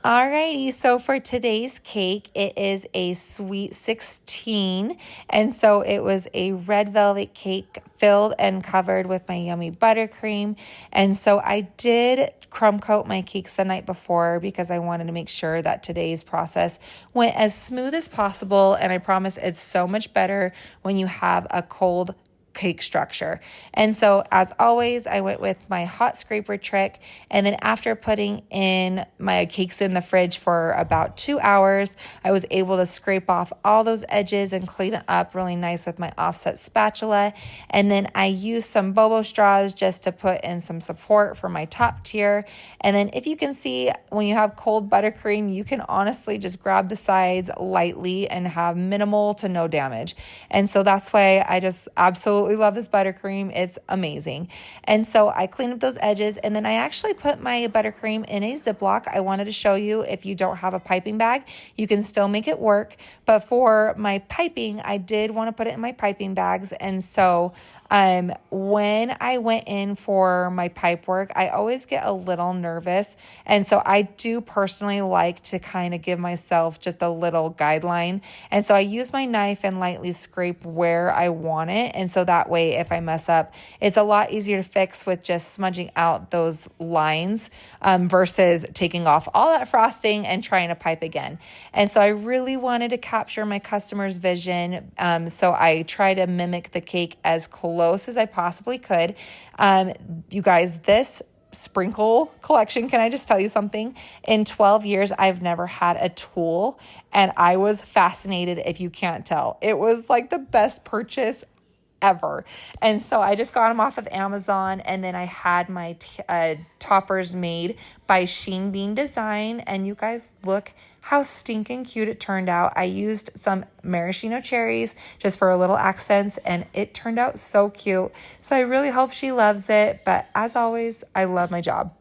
Alrighty, so for today's cake, it is a sweet 16. And so it was a red velvet cake filled and covered with my yummy buttercream. And so I did crumb coat my cakes the night before because I wanted to make sure that today's process went as smooth as possible. And I promise it's so much better when you have a cold cake structure. And so as always, I went with my hot scraper trick. And then after putting in my cakes in the fridge for about 2 hours, I was able to scrape off all those edges and clean it up really nice with my offset spatula. And then I used some Bobo straws just to put in some support for my top tier. And then if you can see, when you have cold buttercream, you can honestly just grab the sides lightly and have minimal to no damage. And so that's why I just absolutely love this buttercream. It's amazing. And so I cleaned up those edges, and then I actually put my buttercream in a Ziploc. I wanted to show you, if you don't have a piping bag, you can still make it work. But for my piping, I did want to put it in my piping bags. And so when I went in for my pipe work, I always get a little nervous. And so I do personally like to kind of give myself just a little guideline. And so I use my knife and lightly scrape where I want it. And so that way, if I mess up, it's a lot easier to fix with just smudging out those lines versus taking off all that frosting and trying to pipe again. And so I really wanted to capture my customer's vision. So I try to mimic the cake as close as I possibly could. You guys, this sprinkle collection, can I just tell you something? In 12 years, I've never had a tool, and I was fascinated, if you can't tell. It was like the best purchase ever. And so I just got them off of Amazon, and then I had my toppers made by Sheen Bean Design, and you guys, look how stinking cute it turned out. I used some maraschino cherries just for a little accents, and it turned out so cute. So I really hope she loves it. But as always, I love my job.